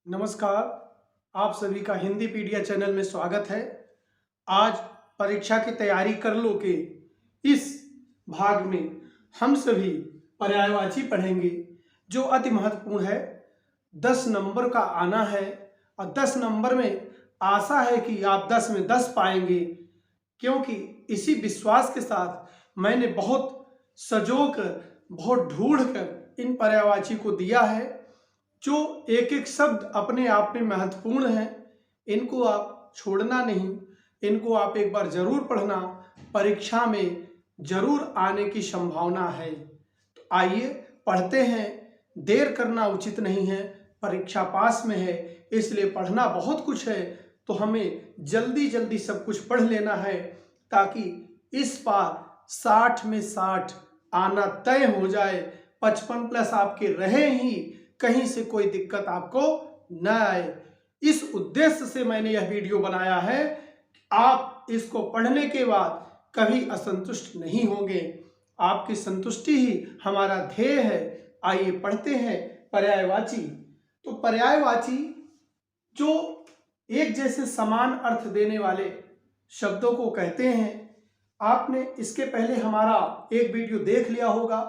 नमस्कार। आप सभी का हिंदी पीडिया चैनल में स्वागत है। आज परीक्षा की तैयारी कर लो के इस भाग में हम सभी पर्यायवाची पढ़ेंगे जो अति महत्वपूर्ण है। 10 नंबर का आना है और 10 नंबर में आशा है कि आप 10 में 10 पाएंगे, क्योंकि इसी विश्वास के साथ मैंने बहुत सजो कर, बहुत ढूंढ कर इन पर्यायवाची को दिया है। जो एक एक शब्द अपने आप में महत्वपूर्ण है, इनको आप छोड़ना नहीं, इनको आप एक बार जरूर पढ़ना, परीक्षा में जरूर आने की संभावना है। तो आइए पढ़ते हैं, देर करना उचित नहीं है, परीक्षा पास में है इसलिए पढ़ना बहुत कुछ है, तो हमें जल्दी जल्दी सब कुछ पढ़ लेना है ताकि इस बार 60 में 60 आना तय हो जाए। 55 प्लस आपके रहे ही, कहीं से कोई दिक्कत आपको न आए। इस उद्देश्य से मैंने यह वीडियो बनाया है कि आप इसको पढ़ने के बाद कभी असंतुष्ट नहीं होंगे। आपकी संतुष्टि ही हमारा ध्येय है। आइए पढ़ते हैं पर्यायवाची। तो पर्यायवाची जो एक जैसे समान अर्थ देने वाले शब्दों को कहते हैं। आपने इसके पहले हमारा एक वीडियो देख लिया होगा,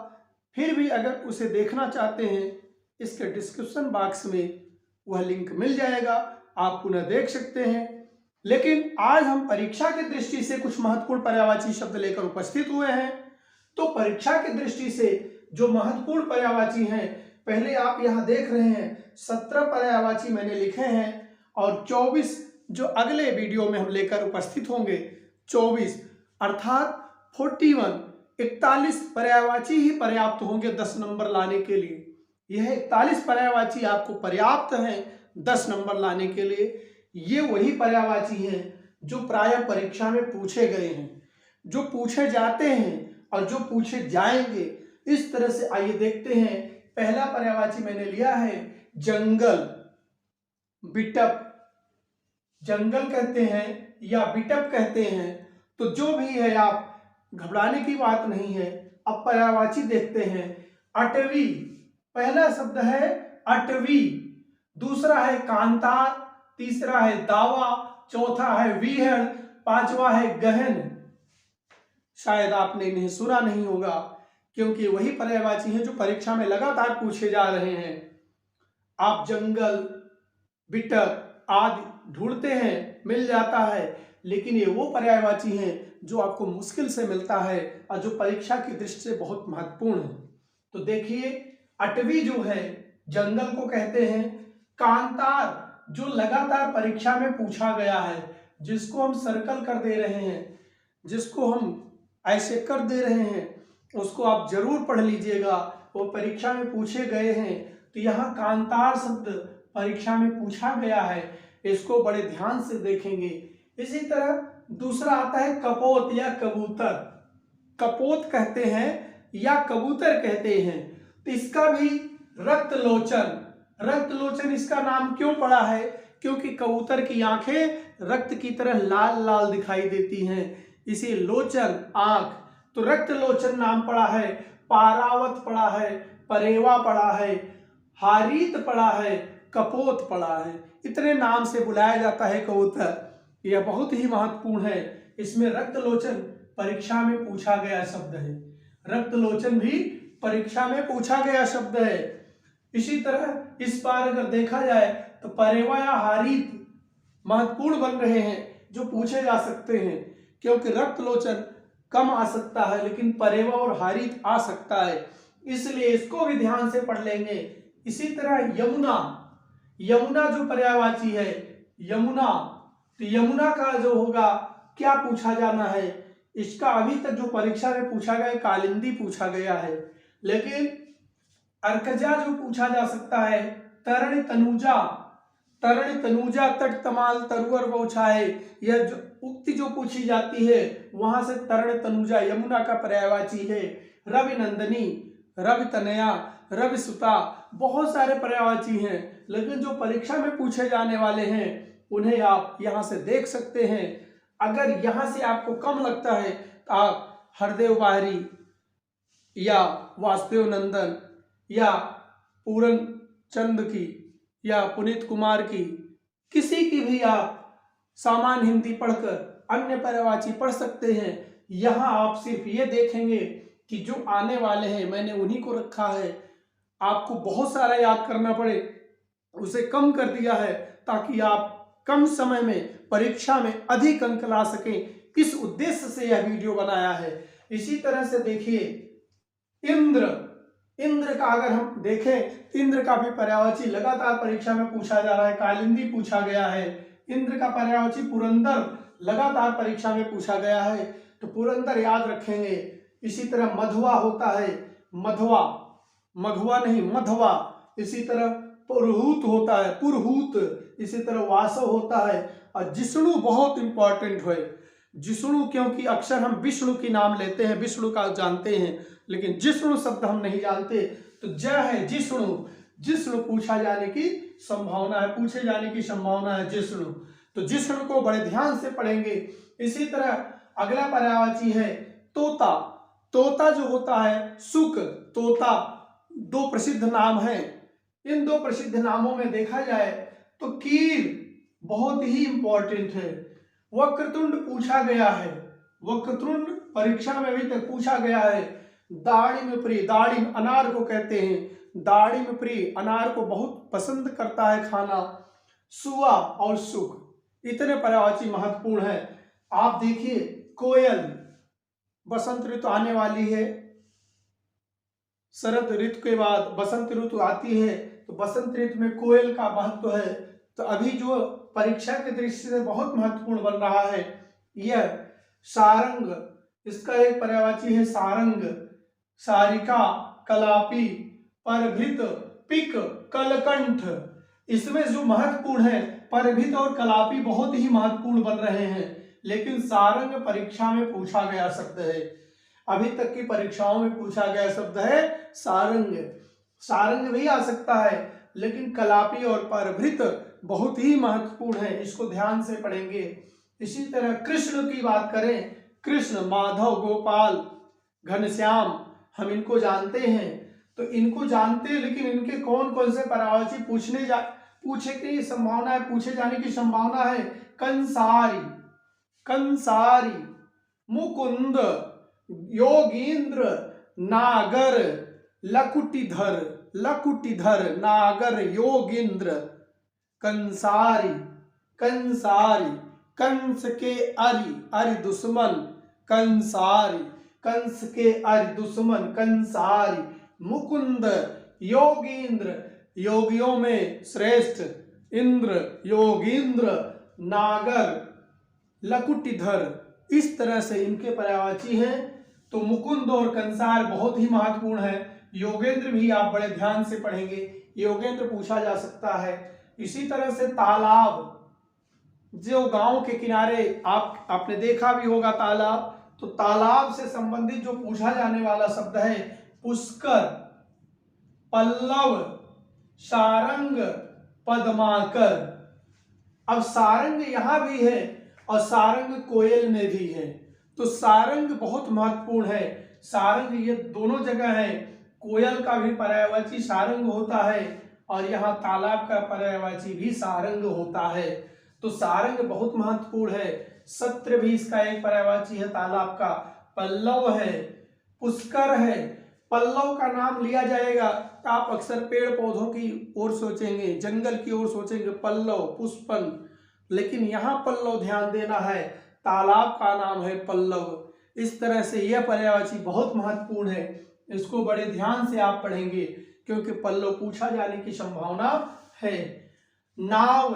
फिर भी अगर उसे देखना चाहते हैं इसके डिस्क्रिप्शन बॉक्स में वह लिंक मिल जाएगा, आप पुनः देख सकते हैं। लेकिन आज हम परीक्षा की दृष्टि से कुछ महत्वपूर्ण पर्यायवाची शब्द लेकर उपस्थित हुए हैं। तो परीक्षा की दृष्टि से जो महत्वपूर्ण पर्यायवाची हैं, पहले आप यहां देख रहे हैं 17 पर्यायवाची मैंने लिखे हैं और 24 जो अगले वीडियो में हम लेकर उपस्थित होंगे। 24 अर्थात 41 पर्यायवाची ही पर्याप्त होंगे 10 नंबर लाने के लिए। यह 41 पर्यायवाची आपको पर्याप्त हैं 10 नंबर लाने के लिए। ये वही पर्यायवाची हैं जो प्रायः परीक्षा में पूछे गए हैं, जो पूछे जाते हैं और जो पूछे जाएंगे। इस तरह से आइए देखते हैं। पहला पर्यायवाची मैंने लिया है जंगल, बिटप। जंगल कहते हैं या बिटप कहते हैं, तो जो भी है आप घबराने की बात नहीं है। अब पर्यायवाची देखते हैं। अटवी, पहला शब्द है अटवी, दूसरा है कांतार, तीसरा है दावा, चौथा है विहड़, पांचवा है गहन। शायद आपने इन्हें सुना नहीं होगा, क्योंकि वही पर्यायवाची हैं जो परीक्षा में लगातार पूछे जा रहे हैं। आप जंगल, बिटप आदि ढूंढते हैं, मिल जाता है, लेकिन ये वो पर्यायवाची हैं जो आपको मुश्किल से मिलता है और जो परीक्षा की दृष्टि से बहुत महत्वपूर्ण है। तो देखिए, अटवी जो है जंगल को कहते हैं। कांतार जो लगातार परीक्षा में पूछा गया है, जिसको हम सर्कल कर दे रहे हैं, जिसको हम ऐसे कर दे रहे हैं, उसको आप जरूर पढ़ लीजिएगा, वो परीक्षा में पूछे गए हैं। तो यहाँ कांतार शब्द परीक्षा में पूछा गया है, इसको बड़े ध्यान से देखेंगे। इसी तरह दूसरा आता है कपोत या कबूतर। कपोत कहते हैं या कबूतर कहते हैं। तो इसका भी रक्तलोचन, रक्तलोचन इसका नाम क्यों पड़ा है? क्योंकि कबूतर की आंखें रक्त की तरह लाल लाल दिखाई देती हैं, इसी लोचन आंख, तो रक्तलोचन नाम पड़ा है। पारावत पड़ा है, परेवा पड़ा है, हारीत पड़ा है, कपोत पड़ा है। इतने नाम से बुलाया जाता है कबूतर। यह बहुत ही महत्वपूर्ण है। इसमें रक्तलोचन परीक्षा में पूछा गया शब्द है। रक्तलोचन भी परीक्षा में पूछा गया शब्द है। इसी तरह इस बार अगर देखा जाए तो परेवा या हारीत महत्वपूर्ण बन रहे हैं, जो पूछे जा सकते हैं, क्योंकि रक्तलोचन कम आ सकता है लेकिन परेवा और हारीत आ सकता है, इसलिए इसको भी ध्यान से पढ़ लेंगे। इसी तरह यमुना, यमुना जो पर्यायवाची है, यमुना, तो यमुना का जो होगा क्या पूछा जाना है? इसका अभी तक जो परीक्षा में पूछा गया कालिंदी पूछा गया है, लेकिन अर्कजा जो पूछा जा सकता है। तरण तनुजा, तरण तनुजा तट तमाल तरुअर बौछाए, यह जो उक्ति जो पूछी जाती है वहां से तरण तनुजा यमुना का पर्यायवाची है। रवि नंदनी, रवि तनया, रवि सुता, बहुत सारे पर्यायवाची हैं, लेकिन जो परीक्षा में पूछे जाने वाले हैं उन्हें आप यहां से देख सकते हैं। अगर यहां से आपको कम लगता है तो आप हरदेव बाहरी या वासुदेव नंदन या पूरन चंद की या पुनीत कुमार की, किसी की भी आप सामान्य हिंदी पढ़कर अन्य पर्यायवाची पढ़ सकते हैं। यहाँ आप सिर्फ ये देखेंगे कि जो आने वाले हैं मैंने उन्हीं को रखा है। आपको बहुत सारा याद करना पड़े उसे कम कर दिया है, ताकि आप कम समय में परीक्षा में अधिक अंक ला सकें। इस उद्देश्य से यह वीडियो बनाया है। इसी तरह से देखिए इंद्र, इंद्र का अगर हम देखें, इंद्र का भी पर्यायवाची लगातार परीक्षा में पूछा जा रहा है। कालिंदी पूछा गया है। इंद्र का पर्यायवाची पुरंदर लगातार परीक्षा में पूछा गया है, तो पुरंदर याद रखेंगे। इसी तरह मधुआ होता है, मधवा, मघुआ नहीं मधवा। इसी तरह पुरहूत होता है, पुरहूत। इसी तरह वासव होता है। और जिष्णु बहुत इंपॉर्टेंट है। जिष्णु क्योंकि अक्सर हम विष्णु की नाम लेते हैं, विष्णु का जानते हैं, लेकिन जिष्णु शब्द हम नहीं जानते। तो ज है जिष्णु, जिष्णु पूछा जाने की संभावना है, पूछे जाने की संभावना है जिष्णु। तो जिष्णु को बड़े ध्यान से पढ़ेंगे। इसी तरह अगला पर्यायवाची है तोता। तोता जो होता है सुक, तोता, दो प्रसिद्ध नाम हैं। इन दो प्रसिद्ध नामों में देखा जाए तो कीर बहुत ही इंपॉर्टेंट है। वक्रतुंड पूछा गया है, वक्रतुंड परीक्षा में अभी तक पूछा गया है। दाड़िम प्रिय, दाड़िम अनार को कहते हैं, दाड़िम प्रिय अनार को बहुत पसंद करता है खाना। सुआ और सुख, इतने पर्यायवाची महत्वपूर्ण है। आप देखिए कोयल, बसंत ऋतु आने वाली है, शरद ऋतु के बाद बसंत ऋतु आती है, तो बसंत ऋतु में कोयल का महत्व है। तो अभी जो परीक्षा के दृष्टि से बहुत महत्वपूर्ण बन रहा है यह सारंग, इसका एक पर्यायवाची है सारंग। सारिका, कलापी, परभृत, पिक, कलकंठ। इसमें जो महत्वपूर्ण है परभृत और कलापी बहुत ही महत्वपूर्ण बन रहे हैं, लेकिन सारंग परीक्षा में पूछा गया शब्द है। अभी तक की परीक्षाओं में पूछा गया शब्द है सारंग। सारंग भी आ सकता है, लेकिन कलापी और परभृत बहुत ही महत्वपूर्ण है, इसको ध्यान से पढ़ेंगे। इसी तरह कृष्ण की बात करें, कृष्ण, माधव, गोपाल, घनश्याम, हम इनको जानते हैं। तो इनको जानते हैं, लेकिन इनके कौन कौन से पर्यायवाची पूछे की संभावना है, पूछे जाने की संभावना है। कंसारी, कंसारी, मुकुंद, योगींद्र, नागर, लकुटिधर, लकुटिधर, नागर, योगींद्र, कंसारी, कंसारी, कंस के अरि, अरि दुश्मन, कंसारी, कंस के अरि दुश्मन, कंसारी, मुकुंद, योगींद्र, योगियों में श्रेष्ठ, इंद्र, योगींद्र, नागर, लकुटिधर। इस तरह से इनके पर्यायवाची हैं। तो मुकुंद और कंसार बहुत ही महत्वपूर्ण है। योगेंद्र भी आप बड़े ध्यान से पढ़ेंगे, योगेंद्र पूछा जा सकता है। इसी तरह से तालाब, जो गांव के किनारे आपने देखा भी होगा तालाब, तो तालाब से संबंधित जो पूछा जाने वाला शब्द है पुष्कर, पल्लव, सारंग, पद्माकर। अब सारंग यहां भी है और सारंग कोयल में भी है, तो सारंग बहुत महत्वपूर्ण है। सारंग ये दोनों जगह है, कोयल का भी पर्यायवाची सारंग होता है और यहाँ तालाब का पर्यायवाची भी सारंग होता है। तो सारंग बहुत महत्वपूर्ण है। सत्र भी इसका एक पर्यायवाची है तालाब का। पल्लव है, पुष्कर है। पल्लव का नाम लिया जाएगा तो आप अक्सर पेड़ पौधों की ओर सोचेंगे, जंगल की ओर सोचेंगे, पल्लव, पुष्पन, लेकिन यहाँ पल्लव ध्यान देना है, तालाब का नाम है पल्लव। इस तरह से यह पर्यायवाची बहुत महत्वपूर्ण है, इसको बड़े ध्यान से आप पढ़ेंगे क्योंकि पल्लव पूछा जाने की संभावना है। नाव,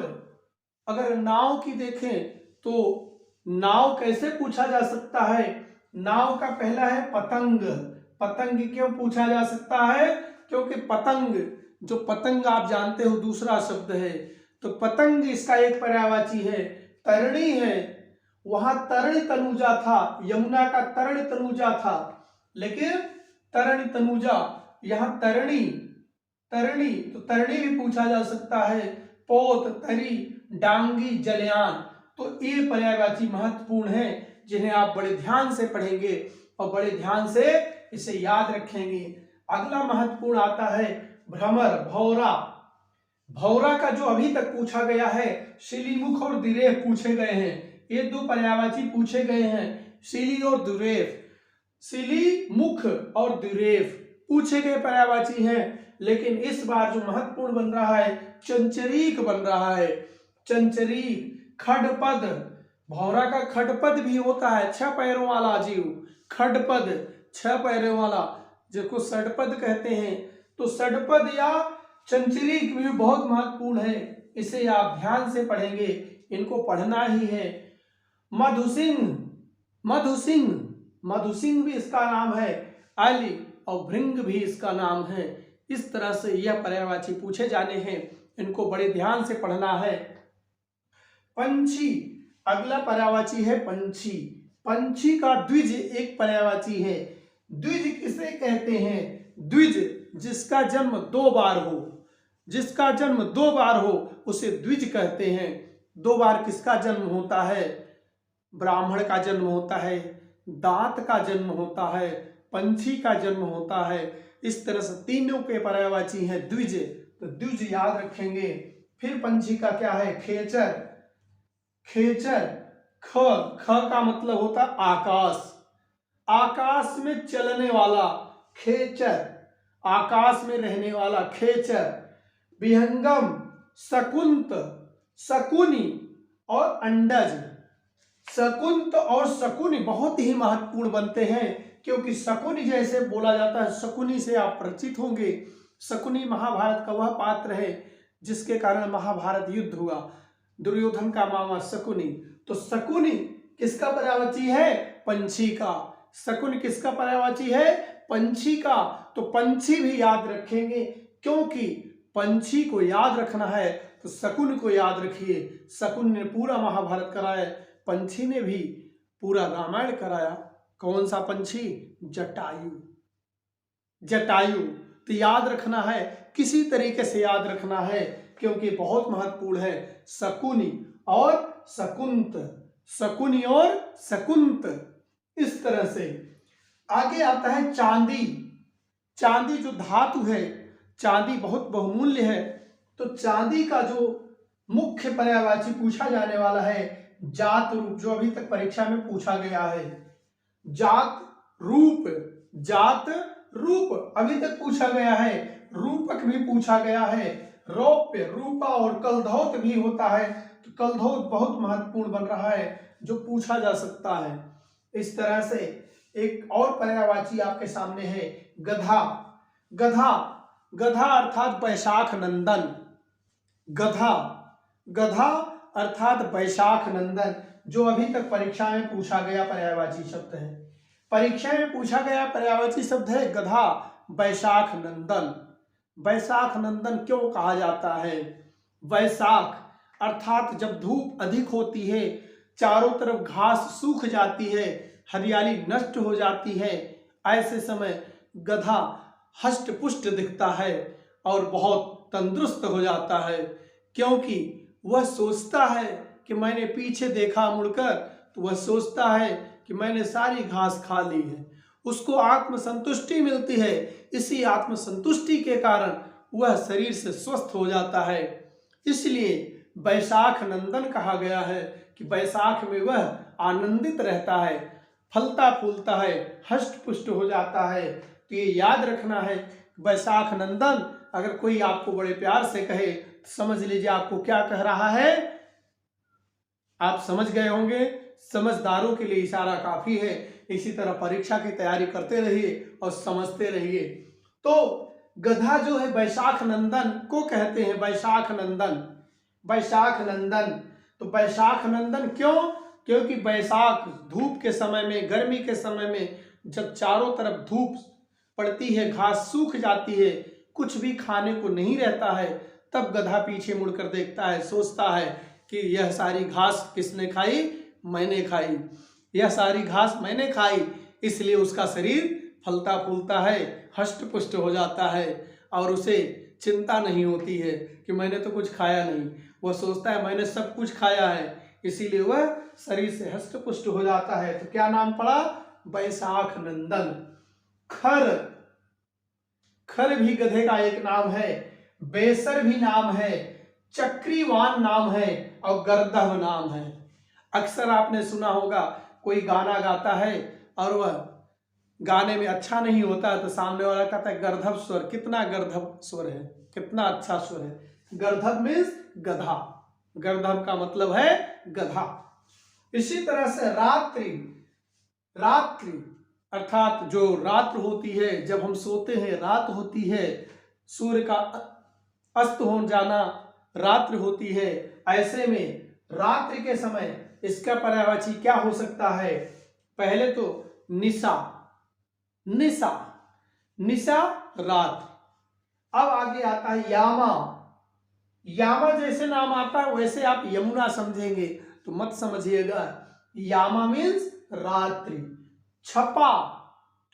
अगर नाव की देखें तो नाव कैसे पूछा जा सकता है। नाव का पहला है पतंग। पतंग क्यों पूछा जा सकता है, क्योंकि पतंग, जो पतंग आप जानते हो दूसरा शब्द है, तो पतंग इसका एक पर्यायवाची है। तरणी है, वहां तरण तनुजा था, यमुना का तरण तनुजा था, लेकिन तरण तनुजा, यहाँ तरणी, तरणी, तो तरणी भी पूछा जा सकता है। पोत, तरी, डांगी, जलयान, तो ये पर्यायवाची महत्वपूर्ण है जिन्हें आप बड़े ध्यान से पढ़ेंगे और बड़े ध्यान से इसे याद रखेंगे। अगला महत्वपूर्ण आता है भ्रमर, भौरा। भौरा का जो अभी तक पूछा गया है, शिलीमुख और दिरेफ पूछे गए हैं। ये दो पर्यायवाची पूछे गए हैं, शिली और दुरेफ। शिली, मुख और दुरेफ पूछे गए पर्यायवाची हैं। लेकिन इस बार जो महत्वपूर्ण बन रहा है, चंचरीक बन रहा है। चंचरीक, खडपद, भौरा का खडपद भी होता है, 6 पैरों वाला जीव। खडपद 6 पैरों वाला, जिसको षडपद कहते हैं। तो षडपद या चंचरीक भी बहुत महत्वपूर्ण है, इसे आप ध्यान से पढ़ेंगे, इनको पढ़ना ही है। मधुसिंह, मधुसिंह, मधुसिंह भी इसका नाम है। अली और भृंग भी इसका नाम है। इस तरह से यह पर्यायवाची पूछे जाने हैं, इनको बड़े ध्यान से पढ़ना है। पंछी, अगला पर्यायवाची है पंछी। पंछी का द्विज एक पर्यायवाची है। द्विज किसे कहते हैं? द्विज जिसका जन्म 2 बार हो, जिसका जन्म 2 बार हो उसे द्विज कहते हैं। 2 बार किसका जन्म होता है? ब्राह्मण का जन्म होता है, दांत का जन्म होता है, पंछी का जन्म होता है। इस तरह से तीनों के पर्यायवाची हैं द्विज, तो द्विज याद रखेंगे। फिर पंछी का क्या है? खेचर, खेचर, ख, ख का मतलब होता है आकाश, आकाश में चलने वाला खेचर, आकाश में रहने वाला खेचर। विहंगम, शकुंत, शकुनी और अंडज। शकुंत और शकुनी बहुत ही महत्वपूर्ण बनते हैं, क्योंकि शकुनी जैसे बोला जाता है, शकुनी से आप परिचित होंगे। शकुनी महाभारत का वह पात्र है जिसके कारण महाभारत युद्ध हुआ, दुर्योधन का मामा शकुनी। तो शकुनी किसका पर्यायवाची है? पंछी का। शकुन किसका पर्यायवाची है? पंछी का। तो पंछी भी याद रखेंगे, क्योंकि पंछी को याद रखना है तो शकुन को याद रखिए। शकुन ने पूरा महाभारत कराया, पंछी ने भी पूरा रामायण कराया। कौन सा पंछी? जटायु, जटायु। तो याद रखना है, किसी तरीके से याद रखना है, क्योंकि बहुत महत्वपूर्ण है। शकुनी और शकुंत, शकुनी और शकुंत। इस तरह से आगे आता है चांदी। चांदी जो धातु है, चांदी बहुत बहुमूल्य है। तो चांदी का जो मुख्य पर्यायवाची पूछा जाने वाला है, जात रूप, जो अभी तक परीक्षा में पूछा गया है। जात रूप, जात रूप अभी तक पूछा गया है। रूपक भी पूछा गया है। रौप्य, रूपा और कलधौत भी होता है। तो कलधौत बहुत महत्वपूर्ण बन रहा है, जो पूछा जा सकता है। इस तरह से एक और पर्यायवाची आपके सामने है, गधा। गधा, गधा अर्थात वैशाख नंदन। गधा, गधा अर्थात वैशाख नंदन, जो अभी तक परीक्षा में पूछा गया पर्यायवाची शब्द है। परीक्षा में पूछा गया पर्यायवाची शब्द है गधा, वैशाख नंदन। वैशाख नंदन क्यों कहा जाता है? वैशाख अर्थात जब धूप अधिक होती है, चारों तरफ घास सूख जाती है, हरियाली नष्ट हो जाती है, ऐसे समय गधा हष्ट पुष्ट दिखता है और बहुत तंदुरुस्त हो जाता है, क्योंकि वह सोचता है कि मैंने पीछे देखा मुड़कर, तो वह सोचता है कि मैंने सारी घास खा ली है। उसको आत्मसंतुष्टि मिलती है। इसी आत्मसंतुष्टि के कारण वह शरीर से स्वस्थ हो जाता है। इसलिए वैशाख नंदन कहा गया है कि वैशाख में वह आनंदित रहता है, फलता फूलता है, हष्ट पुष्ट हो जाता है। तो ये याद रखना है, वैशाख नंदन अगर कोई आपको बड़े प्यार से कहे तो समझ लीजिए आपको क्या कह रहा है। आप समझ गए होंगे। समझदारों के लिए इशारा काफी है। इसी तरह परीक्षा की तैयारी करते रहिए और समझते रहिए। तो गधा जो है वैशाख नंदन को कहते हैं, वैशाख नंदन, वैशाख नंदन। तो वैशाख नंदन क्यों? क्योंकि वैशाख धूप के समय में, गर्मी के समय में, जब चारों तरफ धूप पड़ती है, घास सूख जाती है, कुछ भी खाने को नहीं रहता है, तब गधा पीछे मुड़कर देखता है, सोचता है कि यह सारी घास किसने खाई? मैंने खाई। यह सारी घास मैंने खाई, इसलिए उसका शरीर फलता फूलता है, हष्ट पुष्ट हो जाता है और उसे चिंता नहीं होती है कि मैंने तो कुछ खाया नहीं। वह सोचता है मैंने सब कुछ खाया है, इसीलिए वह शरीर से हष्ट पुष्ट हो जाता है। तो क्या नाम पड़ा? वैशाख नंदन। खर, खर भी गधे का एक नाम है। बेसर भी नाम है, चक्रीवान नाम है और गर्दभ नाम है। अक्सर आपने सुना होगा कोई गाना गाता है और वह गाने में अच्छा नहीं होता तो सामने वाला कहता है गर्दभ स्वर, कितना गर्दभ स्वर है, कितना अच्छा स्वर है। गर्दभ मीन्स गधा, गर्दभ का मतलब है गधा। इसी तरह से रात्रि, रात्रि अर्थात जो रात्र होती है, जब हम सोते हैं रात होती है, सूर्य का अस्त हो जाना रात्रि होती है। ऐसे में रात्रि के समय इसका पर्यायवाची क्या हो सकता है? पहले तो निशा, निशा, निशा रात। अब आगे आता है यामा, यामा जैसे नाम आता है वैसे आप यमुना समझेंगे तो मत समझिएगा। यामा मीन्स रात्रि। छपा,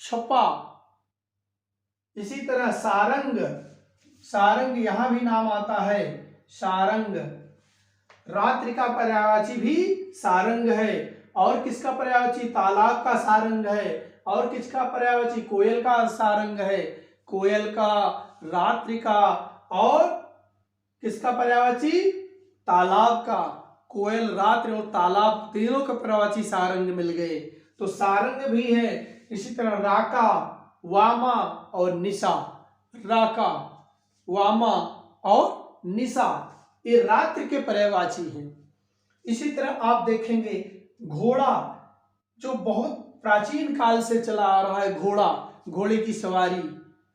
छपा। इसी तरह सारंग, सारंग यहां भी नाम आता है सारंग। रात्रि का पर्यायवाची भी सारंग है। और किसका पर्यायवाची? तालाब का सारंग है। और किसका पर्यायवाची? कोयल का सारंग है, कोयल का, रात्रि का। और किसका पर्यायवाची? तालाब का। कोयल, रात्रि और तालाब तीनों का पर्यायवाची सारंग मिल गए तो सारंग भी है। इसी तरह राका, वामा और निशा, राका, वामा और निशा ये रात्रि के पर्यायवाची हैं। इसी तरह आप देखेंगे घोड़ा, जो बहुत प्राचीन काल से चला आ रहा है, घोड़ा, घोड़े की सवारी।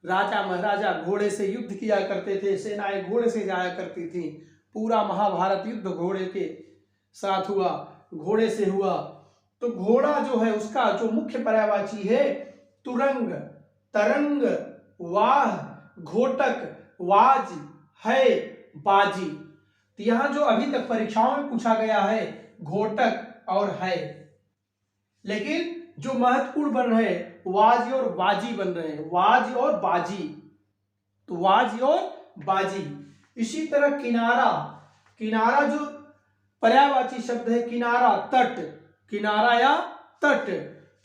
राजा महाराजा घोड़े से युद्ध किया करते थे, सेनाएं घोड़े से जाया करती थी। पूरा महाभारत युद्ध घोड़े के साथ हुआ, घोड़े से हुआ। तो घोड़ा जो है उसका जो मुख्य पर्यायवाची है तुरंग, तरंग, वाह, घोटक, वाज, है, बाजी। तो यहां जो अभी तक परीक्षाओं में पूछा गया है घोटक और है, लेकिन जो महत्वपूर्ण बन रहे हैं वाजी और बाजी बन रहे हैं, वाज और बाजी। तो वाज और बाजी। इसी तरह किनारा, किनारा जो पर्यायवाची शब्द है किनारा, तट, किनारा या तट।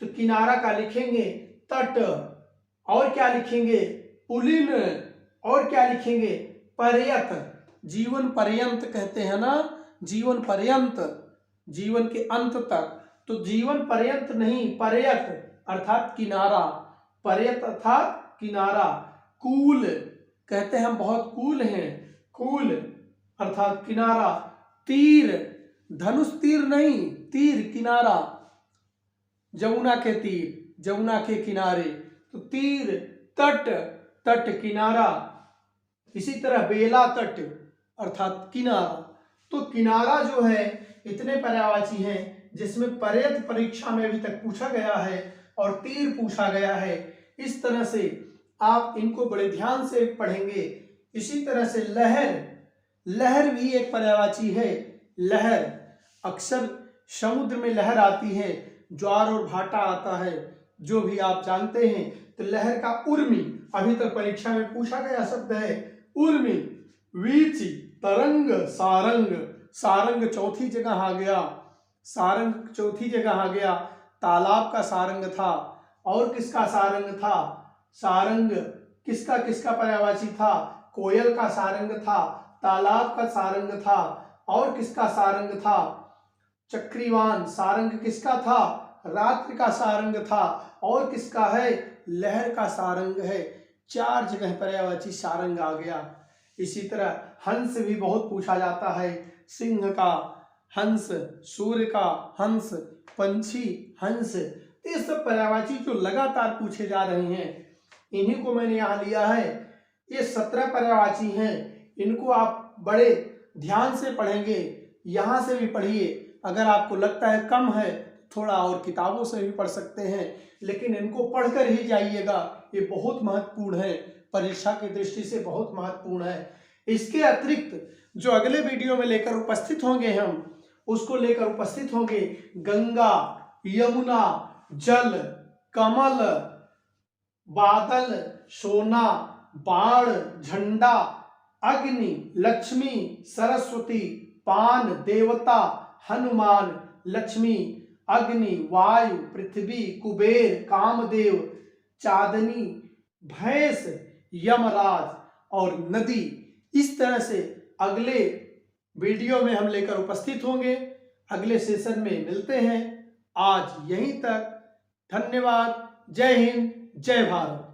तो किनारा का लिखेंगे तट। और क्या लिखेंगे? पुलिन। और क्या लिखेंगे? पर्यत, जीवन पर्यंत कहते हैं ना, जीवन पर्यंत, जीवन के अंत तक। तो जीवन पर्यंत नहीं, पर्यत अर्थात किनारा, पर्यत अर्थात किनारा। कूल, कहते हैं हम बहुत कूल हैं, कूल अर्थात किनारा। तीर, धनुष तीर नहीं, तीर, किनारा, जमुना के तीर, जमुना के किनारे। तो तीर, तट, तट, किनारा। इसी तरह बेला तट अर्थात किनारा। तो किनारा जो है इतने पर्यायवाची हैं जिसमें पर्यत परीक्षा में अभी तक पूछा गया है और तीर पूछा गया है। इस तरह से आप इनको बड़े ध्यान से पढ़ेंगे। इसी तरह से लहर, लहर भी एक पर्यायवाची है। लहर, अक्सर समुद्र में लहर आती है, ज्वार और भाटा आता है, जो भी आप जानते हैं। तो लहर का उर्मी अभी तक परीक्षा में पूछा गया शब्द है, उर्मी। वीची, तरंग, सारंग, सारंग चौथी जगह आ गया, सारंग चौथी जगह आ गया। तालाब का सारंग था। और किसका सारंग था? सारंग किसका किसका पर्यायवाची था? कोयल का सारंग था, तालाब का सारंग था। और किसका सारंग था? चक्रीवान। सारंग किसका था? रात्रि का सारंग था। और किसका है? लहर का सारंग है। 4 जगह पर्यायवाची सारंग आ गया। इसी तरह हंस भी बहुत पूछा जाता है, सिंह का हंस, सूर्य का हंस, पंछी हंस। ये सब पर्यायवाची जो लगातार पूछे जा रहे हैं, इन्हीं को मैंने यहाँ लिया है। ये 17 पर्यायवाची हैं, इनको आप बड़े ध्यान से पढ़ेंगे। यहाँ से भी पढ़िए, अगर आपको लगता है कम है थोड़ा और किताबों से भी पढ़ सकते हैं, लेकिन इनको पढ़कर ही जाइएगा। ये बहुत महत्वपूर्ण है, परीक्षा की दृष्टि से बहुत महत्वपूर्ण है। इसके अतिरिक्त जो अगले वीडियो में लेकर उपस्थित होंगे हम, उसको लेकर उपस्थित होंगे गंगा, यमुना, जल, कमल, बादल, सोना, बाण, झंडा, अग्नि, लक्ष्मी, सरस्वती, पान, देवता, हनुमान, लक्ष्मी, अग्नि, वायु, पृथ्वी, कुबेर, कामदेव, चांदनी, भैंस, यमराज और नदी। इस तरह से अगले वीडियो में हम लेकर उपस्थित होंगे। अगले सेशन में मिलते हैं। आज यहीं तक। धन्यवाद। जय हिंद, जय भारत।